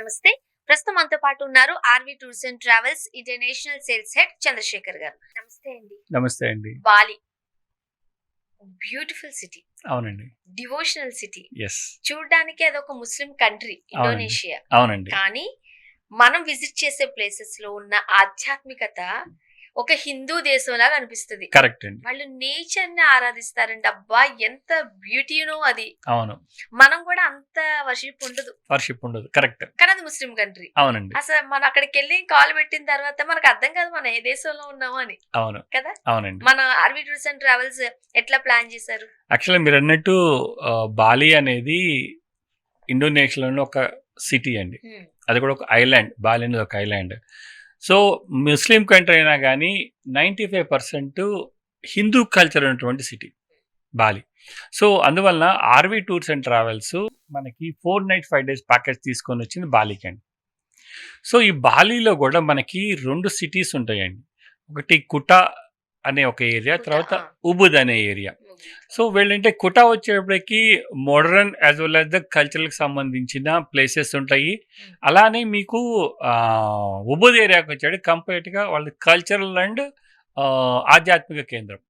నమస్తే. ప్రస్తుతం మనతో పాటు ఉన్నారు RV tours and travels international sales head Chandrasekhar గారు. నమస్తే అండి. నమస్తే అండి. బాలి బ్యూటిఫుల్ సిటీ, అవునండి. Devotional city. ఎస్. చూడడానికి అదొక ముస్లిం కంట్రీ ఇండోనేషియా. అవునండి. కానీ మనం విజిట్ చేసే ప్లేసెస్ లో ఉన్న ఆధ్యాత్మికత ఒక హిందూ దేశంలాగా అనిపిస్తుంది. కరెక్ట్ అండి. వాళ్ళు నేచర్ ని ఆరాధిస్తారండి. అబ్బా ఎంత బ్యూటీనో అది. అవును. మనం కూడా అంత వర్షిప్ ఉండదు. కరెక్ట్. కానీ అది ముస్లిం కంట్రీ. అవునండి. అసలు మనం అక్కడికి వెళ్ళి కాల్ పెట్టిన తర్వాత మనకు అర్థం కాదు మనం ఏ దేశంలో ఉన్నాము అని. అవును కదా. అవునండి. మన ఆర్వి టూర్స్ అండ్ ట్రావెల్స్ ఎట్లా ప్లాన్ చేశారు? యాక్చువల్గా మీరు అన్నట్టు బాలి అనేది ఇండోనేషియాలో ఒక సిటీ అండి. అది కూడా ఒక ఐలాండ్. బాలి అనేది ఒక ఐలాండ్. సో ముస్లిం కంట్రీ అయినా కానీ 95% హిందూ కల్చర్ ఉన్నటువంటి సిటీ బాలి. సో అందువల్ల ఆర్వి టూర్స్ అండ్ ట్రావెల్స్ మనకి 4 night 5 days ప్యాకేజ్ తీసుకొని వచ్చింది బాలికి అండి. సో ఈ బాలీలో కూడా మనకి 2 సిటీస్ ఉంటాయండి. ఒకటి కుటా అనే ఒక ఏరియా, తర్వాత ఉబుద్ అనే ఏరియా. సో వీళ్ళంటే కుటా వచ్చేప్పటికి modern as well as the కల్చర్కి సంబంధించిన ప్లేసెస్ ఉంటాయి. అలానే మీకు ఉబుద్ ఏరియాకి వచ్చాడు కంప్లీట్గా వాళ్ళ కల్చరల్ అండ్ ఆధ్యాత్మిక కేంద్రం,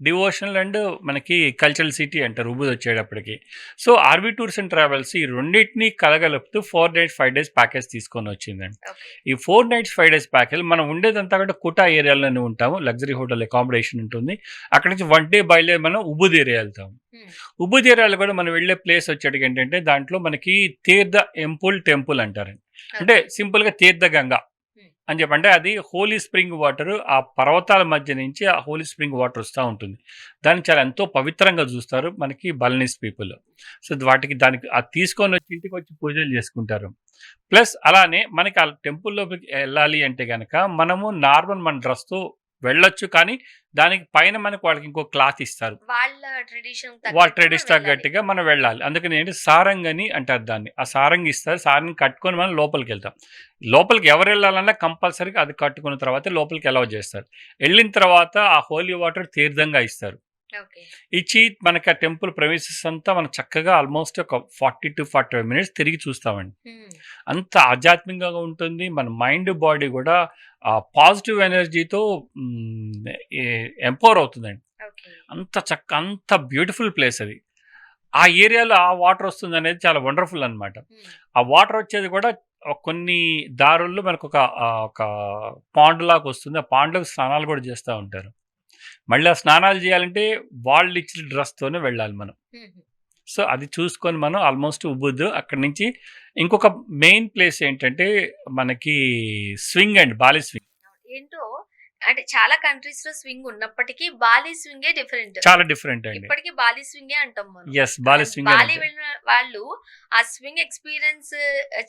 డివోషనల్ అండ్ మనకి కల్చరల్ సిటీ అంటారు ఉబుద్ వచ్చేటప్పటికి. So RV tours and travels ఈ రెండింటినీ కలగలుపుతూ 4 nights 5 days ప్యాకేజ్ తీసుకొని వచ్చిందండి. ఈ 4 nights 5 days ప్యాకేజ్ మనం ఉండేదంతా కూడా కుటా ఏరియాలోనే ఉంటాము. లగ్జరీ హోటల్ అకామిడేషన్ ఉంటుంది. అక్కడ నుంచి 1 day బయలుదేరి మనం ఉబుద్ ఏరియా వెళ్తాము. ఉబుద్ ఏరియాలో కూడా మనం వెళ్ళే ప్లేస్ వచ్చేటికి ఏంటంటే దాంట్లో మనకి తీర్థ టెంపుల్ అంటారండి. అంటే సింపుల్గా తీర్థ గంగా అని చెప్పంటే అది హోలీ స్ప్రింగ్ వాటర్, ఆ పర్వతాల మధ్య నుంచి ఆ హోలీ స్ప్రింగ్ వాటర్ వస్తూ ఉంటుంది. దాన్ని చాలా ఎంతో పవిత్రంగా చూస్తారు మనకి బలనీస్ పీపుల్. సో దానికి అది తీసుకొని వచ్చి ఇంటికి వచ్చి పూజలు చేసుకుంటారు. ప్లస్ అలానే మనకి ఆ టెంపుల్లోకి వెళ్ళాలి అంటే కనుక మనము నార్మల్ మన డ్రెస్తో వెళ్ళొచ్చు, కానీ దానికి పైన మనకు వాళ్ళకి ఇంకో క్లాత్ ఇస్తారు. వాళ్ళ ట్రెడిషన్ తగ్గట్టుగా మనం వెళ్ళాలి. అందుకని ఏంటి సారంగ్ అని అంటారు దాన్ని. ఆ సారంగ్ ఇస్తారు. సారంగ్ కట్టుకొని మనం లోపలికి వెళ్తాం. లోపలికి ఎవరు వెళ్ళాలన్నా కంపల్సరీగా అది కట్టుకున్న తర్వాత లోపలికి అలౌ చేస్తారు. వెళ్ళిన తర్వాత ఆ హోలీ వాటర్ తీర్థంగా ఇస్తారు. ఇచ్చి మనకి ఆ టెంపుల్ ప్రెమిసెస్ అంతా మనం చక్కగా ఆల్మోస్ట్ ఒక 40 to 45 minutes తిరిగి చూస్తామండి. అంత ఆధ్యాత్మికంగా ఉంటుంది. మన మైండ్ బాడీ కూడా పాజిటివ్ ఎనర్జీతో ఎంపవర్ అవుతుందండి. అంత బ్యూటిఫుల్ ప్లేస్ అది. ఆ ఏరియాలో ఆ వాటర్ వస్తుంది అనేది చాలా వండర్ఫుల్ అనమాట. ఆ వాటర్ వచ్చేది కూడా కొన్ని దారుల్లో మనకు ఒక పాండ్ లాగా వస్తుంది. ఆ పాండ్లకు స్నానాలు కూడా చేస్తూ ఉంటారు. మళ్ళీ ఆ స్నానాలు చేయాలంటే వాళ్ళు ఇచ్చిన డ్రెస్తోనే వెళ్ళాలి మనం. సో అది చూసుకొని మనం ఆల్మోస్ట్ ఉబుద్ అక్కడి నుంచి ఇంకొక మెయిన్ ప్లేస్ ఏంటంటే మనకి స్వింగ్ అండి, బాలి స్వింగ్. ఏంటో అంటే చాలా కంట్రీస్ లో స్వింగ్ ఉన్నప్పటికీ బాలి స్వింగే డిఫరెంట్, చాలా డిఫరెంట్ అండి. ఇప్పటికీ బాలి స్వింగే అంటాం మనం. Yes, Bali swing. బాలి వెళ్ళిన వాళ్ళు ఆ స్వింగ్ ఎక్స్పీరియన్స్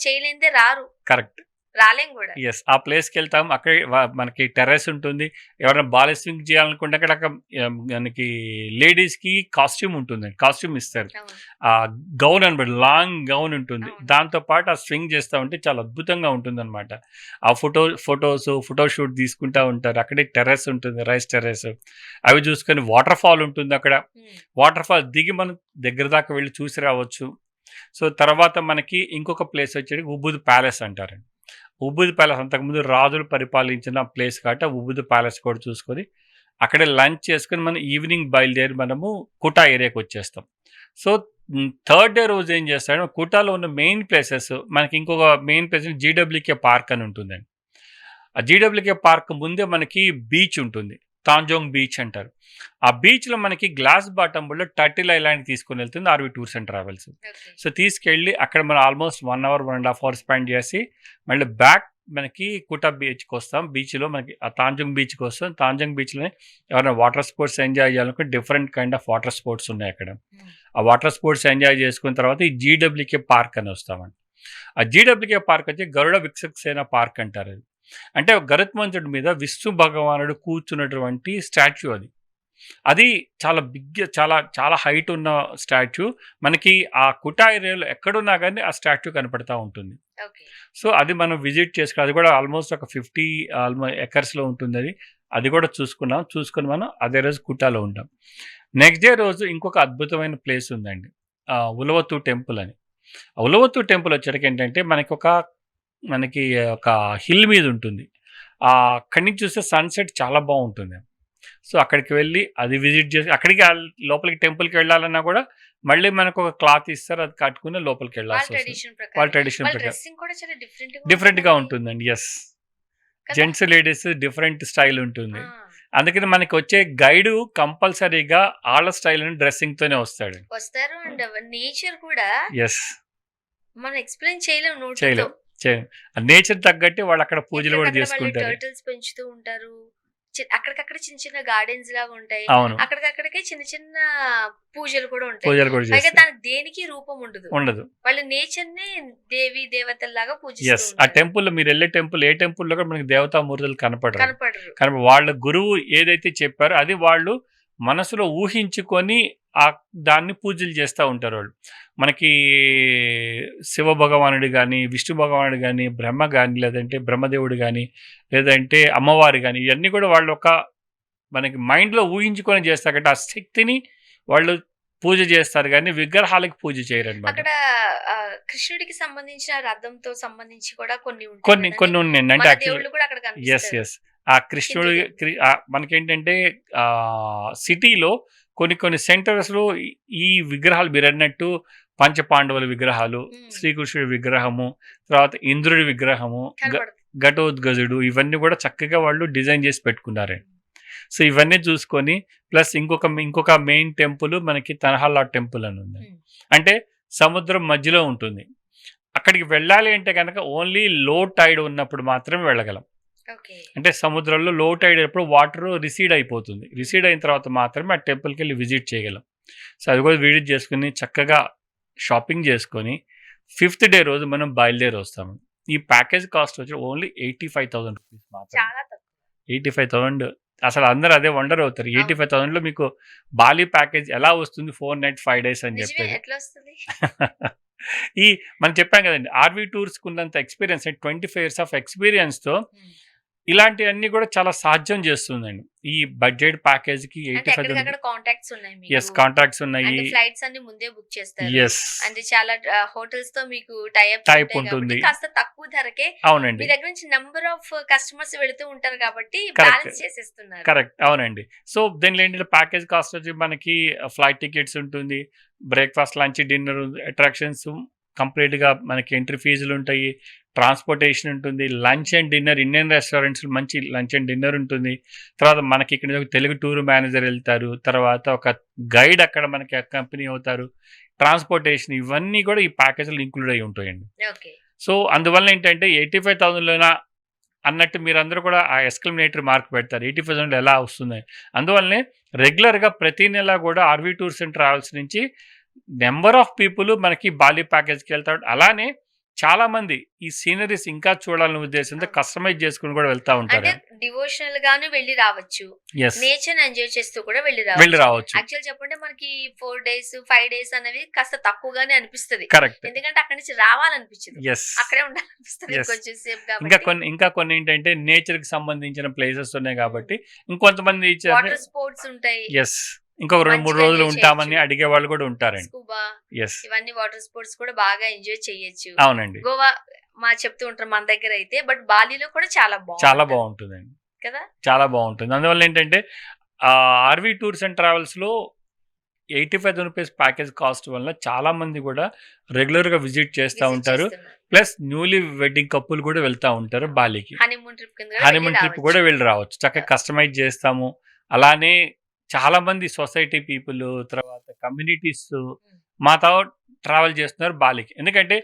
చేయలేదే రారు. కరెక్ట్, రాలేం కూడా. ఎస్, ఆ ప్లేస్కి వెళ్తాం. అక్కడ మనకి టెర్రస్ ఉంటుంది. ఎవరైనా బాలి స్వింగ్ చేయాలనుకుంటే అక్కడ మనకి లేడీస్కి కాస్ట్యూమ్ ఉంటుంది, కాస్ట్యూమ్ ఇస్తారు. ఆ గౌన్ అనమాట, లాంగ్ గౌన్ ఉంటుంది. దాంతోపాటు ఆ స్వింగ్ చేస్తూ ఉంటే చాలా అద్భుతంగా ఉంటుంది అనమాట. ఆ ఫోటోషూట్ తీసుకుంటూ ఉంటారు. అక్కడే టెర్రస్ ఉంటుంది, రైస్ టెర్రస్. అవి చూసుకొని వాటర్ ఫాల్ ఉంటుంది. అక్కడ వాటర్ ఫాల్ దిగి మనం దగ్గర దాకా వెళ్ళి చూసి రావచ్చు. సో తర్వాత మనకి ఇంకొక ప్లేస్ వచ్చేది ఉబుద్ ప్యాలెస్ అంటారండి. ఉబుద్ ప్యాలెస్ అంతకుముందు రాజులు పరిపాలించిన ప్లేస్ కాబట్టి ఉబుద్ ప్యాలెస్ కూడా చూసుకొని అక్కడే లంచ్ చేసుకొని మనం ఈవినింగ్ బయలుదేరి మనము కుటా ఏరియాకి వచ్చేస్తాం. సో 3rd day రోజు ఏం చేస్తాడు, కుటాలో ఉన్న మెయిన్ ప్లేసెస్ మనకి ఇంకొక మెయిన్ ప్లేస్ జీడబ్ల్యూకే పార్క్ అని ఉంటుందండి. ఆ జీడబ్ల్యూకే పార్క్ ముందే మనకి బీచ్ ఉంటుంది, తాంజోంగ్ బీచ్ అంటారు. ఆ బీచ్లో మనకి గ్లాస్ బాటంలో టర్టిల్ ఐలాండ్ తీసుకుని వెళ్తుంది RV tours and travels. So తీసుకెళ్ళి అక్కడ మనం ఆల్మోస్ట్ 1 hour 1.5 hours స్పెండ్ చేసి మళ్ళీ బ్యాక్ మనకి కుటా బీచ్కి వస్తాం. బీచ్లో మనకి ఆ తాంజోంగ్ బీచ్కి వస్తాం. తాంజోంగ్ బీచ్లో ఎవరైనా వాటర్ స్పోర్ట్స్ ఎంజాయ్ చేయాలనుకుంటే different kind of water sports ఉన్నాయి అక్కడ. ఆ వాటర్ స్పోర్ట్స్ ఎంజాయ్ చేసుకున్న తర్వాత ఈ జీడబ్ల్యూకే పార్క్ అని వస్తామండి. ఆ జీడబ్ల్యూకే పార్క్ వచ్చి గరుడ వికసక్సేన పార్క్ అంటారు. అది అంటే గరుత్మంతుడి మీద విష్ణు భగవానుడు కూర్చున్నటువంటి స్టాచ్యూ. అది చాలా బిగ్, చాలా చాలా హైట్ ఉన్న స్టాచ్యూ. మనకి ఆ కుటా ఏరియాలో ఎక్కడున్నా కానీ ఆ స్టాచ్యూ కనపడతా ఉంటుంది. సో అది మనం విజిట్ చేసుకుని అది కూడా ఆల్మోస్ట్ ఒక 50 acres ఉంటుంది. అది కూడా చూసుకుని మనం అదే రోజు కుటాలో ఉంటాం. నెక్స్ట్ డే రోజు ఇంకొక అద్భుతమైన ప్లేస్ ఉందండి, ఉలవతు టెంపుల్ అని. ఉలవత్తు టెంపుల్ వచ్చేటికి ఏంటంటే మనకి ఒక హిల్ మీద ఉంటుంది. అక్కడి నుంచి చూస్తే సన్‌సెట్ చాలా బావుంటుంది. సో, అక్కడికి వెళ్ళి అది విజిట్ చేసి అక్కడికి లోపలికి టెంపుల్‌కి వెళ్ళాలన్నా కూడా మళ్ళీ మనకొక క్లాత్ ఇస్తారు. అది కట్టుకుని వాళ్ళ లోపలికెళ్ళాల్సొస్తది. ట్రెడిషన్ వాళ్ళ ప్రకారం. ట్రెడిషన్ వాళ్ళ ప్రకారం. డ్రెస్సింగ్ కూడా చాలా డిఫరెంట్‌గా డిఫరెంట్‌గా ఉంటుందండి. ఉంటుందండి. యెస్. కదా! జెంట్స్, లేడీస్ డిఫరెంట్ స్టైల్ ఉంటుంది. ఆ! అందుకని మనకొచ్చే గైడు కంపల్సరీగా ఆళ్ళ స్టైల్‌ని డ్రెస్సింగ్‌తోనే వస్తాడు. వస్తారు అండ్ నేచర్ కూడా యెస్. మనం ఎక్స్‌ప్లెయిన్ చేయలేం నోటితో. చేయలేం. చేయలేం. నేచర్ తగ్గట్టే వాళ్ళక్కడ పూజలు కూడా ఎక్కడికక్కడ వాళ్ళు చేసుకుంటారు. టర్టిల్స్ పెంచుతూ ఉంటారు. అక్కడికక్కడ చిన్న చిన్న గార్డెన్స్ లాగా ఉంటాయి. అవును. అక్కడికక్కడికే చిన్న చిన్న పూజలు కూడా ఉంటాయి. పూజలు కూడా పైగా చేస్తారు. దానికి దేనికి రూపం ఉండదు. ఉండదు. వాళ్ళు నేచర్‌నే దేవి దేవతల్లాగా పూజిస్తూ యెస్. ఆ ఉంటారు. టెంపుల్‌లో మీరెళ్ళే టెంపుల్ ఏ టెంపుల్‌లో కూడా మనకి దేవతామూర్తులు కనపడరు. కనపడరు. కానీ వాళ్ళ గురువు ఏదైతే చెప్పారో అది వాళ్ళు మనసులో ఊహించుకొని దాన్ని పూజలు చేస్తా ఉంటారు వాళ్ళు. మనకి శివ భగవానుడు గాని, విష్ణు భగవానుడు గాని, బ్రహ్మ గాని, లేదంటే బ్రహ్మదేవుడు గాని, లేదంటే అమ్మవారు గాని, ఇవన్నీ కూడా మనకి మైండ్‌లో ఊహించుకొని చేస్తారు కాబట్టి ఆ శక్తిని వాళ్ళు పూజ చేస్తారు గానీ విగ్రహాలకి పూజ చేయరనమాట. అక్కడ కృష్ణుడికి సంబంధించిన రథంతో సంబంధించి కూడా కొన్ని ఉంటాయి కొన్ని కదండీ! కొన్ని ఉన్నాయండి. అంటే మన యాక్చువల్‌గా దేవుళ్ళు కూడా అక్కడ యెస్. కనిపిస్తారు. యెస్. ఆ కృష్ణుడు హిందూ టెంపుల్. మనకేంటంటే సిటీలో కొన్ని సెంటర్స్‌లో ఈ విగ్రహాలు మీరన్నట్టు పంచపాండవుల విగ్రహాలు, హ్మ్. శ్రీకృష్ణుడి విగ్రహము, తర్వాత ఇంద్రుడి విగ్రహము, కనపడదు. ఘటోద్గజుడు ఇవన్నీ కూడా చక్కగా వాళ్ళు డిజైన్ చేసి పెట్టుకున్నారండి. సో, ఇవన్నీ చూసుకొని ప్లస్ ఇంకొక మెయిన్ టెంపుల్ మనకి తన్హాలా టెంపుల్ అని ఉంది. హ్మ్. అంటే సముద్రం మధ్యలో ఉంటుంది. అక్కడికి వెళ్ళాలి అంటే గనక ఓన్లీ లో టైడ్ ఉన్నప్పుడు మాత్రమే వెళ్ళగలం. ఓకే. అంటే సముద్రంలో లో టైడ్ అయినప్పుడు వాటర్ రిసీడ్ అయిపోతుంది. రిసీడ్ అయిన తర్వాత మాత్రమే ఆ టెంపుల్‌కెళ్ళి విజిట్ చేయగలం. సో, అది కూడా విజిట్ చేసుకొని చక్కగా షాపింగ్ చేసుకొని ఫిఫ్త్ డే రోజు మనం బయలుదేరొస్తాము. ఈ ప్యాకేజ్ కాస్ట్ వచ్చి ఓన్లీ 85,000 రూపీస్ మాత్రమే. చాలా తక్కువ. 85,000 అసలు అందరూ అదే వండర్ అవుతారు. అవును. 85,000లో మీకు బాలి ప్యాకేజ్ ఎలా వస్తుంది 4 నైట్ 5 డేస్ అని నిజమే. చెప్పేది. ఎట్లా వస్తది? మనం చెప్పాం కదండీ! ఆర్‌వి టూర్స్‌కి ఉన్నంత ఎక్స్‌పీరియన్స్ 25 ఇయర్స్ ఆఫ్ ఎక్స్‌పీరియన్స్‌తో హ్మ్. ఇలాంటియన్నీ కూడా చాలా సాధ్యం చేస్తుందండి. ఈ బడ్జెట్ ప్యాకేజ్‌కి అంటే 85,000 ఎక్కడికక్కడ కాంటాక్ట్స్ ఉన్నాయి యెస్. మీకు. కాంట్రాక్ట్స్ ఉన్నాయి. అండ్ ఫ్లైట్స్ అన్ని ముందే బుక్ చేస్తారు. యెస్. అంటే చాలా హోటల్స్ తో మీకు టై అప్స్ టైప్ ఉంటాయి కాబట్టి ఉంటుంది. కాస్త తక్కువ ధరకే మీ అవునండి. దగ్గర నుంచి నంబర్ ఆఫ్ కస్టమర్స్ వెళుతూ ఉంటారు కాబట్టి కరెక్ట్. బ్యాలెన్స్ చేసేస్తున్నారు. కరెక్ట్. అవునండి. సో, దీనిలో ఏంటంటే ప్యాకేజ్ కాస్ట్ వచ్చి మనకి ఫ్లైట్ టికెట్స్ ఉంటుంది. బ్రేక్‌ఫాస్ట్, లంచ్, డిన్నర్ అట్రాక్షన్స్ కంప్లీట్‌గా మనకి ఎంట్రీ ఫీజులుంటాయి. ట్రాన్స్‌పోర్టేషన్ ఉంటుంది. లంచ్ అండ్ డిన్నర్ ఇండియన్ రెస్టారెంట్స్‌లో మంచి లంచ్ అండ్ డిన్నర్ ఉంటుంది. తర్వాత మనకి ఇక్కడ నుంచి ఒక తెలుగు టూర్ మేనేజర్ ఎళ్తారు. తర్వాత ఒక గైడ్ అక్కడ మనకి అకంపెనీ అవుతారు. ట్రాన్స్‌పోర్టేషన్ ఇవన్నీ కూడా ఈ ప్యాకేజ్‌లో ఇంక్లూడ్ అయ్యి ఉంటాయండి. ఓకే. సో, అందువల్ల ఏంటంటే 85,000లోనా అన్నట్టు మీరందరూ కూడా ఆ ఎక్స్‌క్లమేటరీ మార్క్ పెడతారు. 85,000 ఎలా వస్తుంది? అందువల్లనే రెగ్యులర్‌గా ప్రతి నెల కూడా ఆర్‌వి టూర్స్ అండ్ ట్రావెల్స్ నుంచి నంబర్ ఆఫ్ పీపుల్ మనకి బాలి ప్యాకేజ్‌కి వెళ్తారు. అలానే చాలామంది ఈ సీనరీస్ ఇంకా చూడాలనే ఉద్దేశంతో అవును. కస్టమైజ్ చేసుకొని కూడా వెళ్తా అంటే ఉంటారు. డివోషనల్ గాను వెళ్లి రావచ్చు. యెస్. నేచర్ ఎంజాయ్ చేస్తూ కూడా వెళ్లి వెళ్లి రావచ్చు. రావచ్చు. యాక్చువల్ చెప్పంటే మనకి 4 డేస్, 5 డేస్ అనేవి కాస్త తక్కువగానే అనిపిస్తది. కరెక్ట్. ఎందుకంటే అక్కడి నుంచి రావాలనిపించదు. యెస్. అక్కడే ఉండాలనిపిస్తది యెస్. కొంచెం సేపు ఇంకా కొన్ని ఏంటంటే నేచర్‌కి సంబంధించిన ప్లేసెస్ ఉన్నాయి కాబట్టి ఇంకొంతమంది వాటర్ స్పోర్ట్స్ ఉంటాయి. యెస్. ఇంకొక 2, 3 మంచిగా రోజులు ఎంజాయ్ ఉంటామని చేయొచ్చు. అడిగేవాళ్ళు కూడా ఉంటారండి. Scuba yes. ఇవన్నీ వాటర్ స్పోర్ట్స్ కూడా బాగా ఎంజాయ్ చేయొచ్చు. అవునండి. గోవా చెప్తూ ఉంటారు మన దగ్గర అయితే. బట్ బాలీలో కూడా చాలా చాలా బాగుంటది బావుంటుందండి. కదా! చాలా బావుంటుంది. అందువల్ల ఏంటంటే ఆర్‌వి టూర్స్ అండ్ ట్రావెల్స్‌లో 85,000 రూపీస్ ప్యాకేజ్ కాస్ట్ వల్ల చాలామంది కూడా రెగ్యులర్‌గా విజిట్ చేస్తా విజిట్ ఉంటారు. చేస్తున్నారు. ప్లస్ న్యూలీ వెడ్డింగ్ కపుల్ కూడా వెళ్తా ఉంటారు బాలీకి. హనీమూన్ ట్రిప్ కింద కూడా వెళ్ళి హనీమూన్ ట్రిప్ కూడా రావచ్చు. వెళ్ళి రావచ్చు. చక్కగా కస్టమైజ్ చేస్తాము. అలానే చాలామంది సొసైటీ పీపుల్, తర్వాత కమ్యూనిటీస్ మాతో ట్రావెల్ చేస్తున్నారు బాలీకి. ఎందుకంటే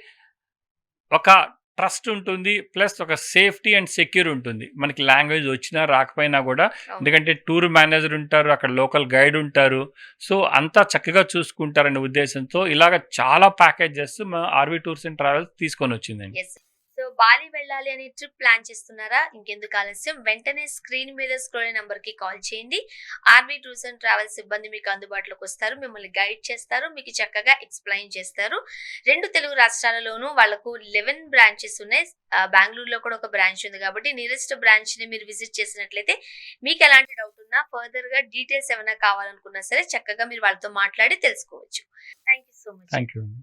ఒక ట్రస్ట్ ఉంటుంది. ప్లస్ ఒక సేఫ్టీ అండ్ సెక్యూర్ ఉంటుంది. మనకి లాంగ్వేజ్ వచ్చినా రాకపోయినా కూడా అవును. ఎందుకంటే టూర్ మేనేజర్ ఉంటారు. అక్కడ లోకల్ గైడ్ ఉంటారు. సో, అంతా చక్కగా చూసుకుంటారనే ఉద్దేశంతో ఇలాగ చాలా packages RV tours and travels తీసుకొనొచ్చిందండి. యెస్. సో బాలి వెళ్ళాలి అని ట్రిప్ ప్లాన్ చేస్తున్నారా? ఇంకెందుకు ఆలస్యం వెంటనే స్క్రీన్ మీద స్క్రోల్ అయ్యే నంబర్ కి కాల్ చేయండి. ఆర్‌వి టూర్స్ అండ్ ట్రావెల్స్ సిబ్బంది మీకు అందుబాటులోకి వస్తారు. మిమ్మల్ని గైడ్ చేస్తారు. మీకు చక్కగా ఎక్స్‌ప్లెయిన్ చేస్తారు. 2 తెలుగు రాష్ట్రాలలోనూ వాళ్ళకు 11 బ్రాంచెస్ ఉన్నాయి. బెంగుళూరులో కూడా ఒక బ్రాంచ్ ఉంది కాబట్టి నియరెస్ట్ బ్రాంచ్ ని మీరు విజిట్ చేసినట్లయితే మీకు ఎలాంటి డౌట్ ఉన్నా ఫర్దర్ గా డీటెయిల్స్ ఏమైనా కావాలనుకున్నా సరే చక్కగా మీరు వాళ్ళతో మాట్లాడి తెలుసుకోవచ్చు. Thank you so much. Thank you అండి.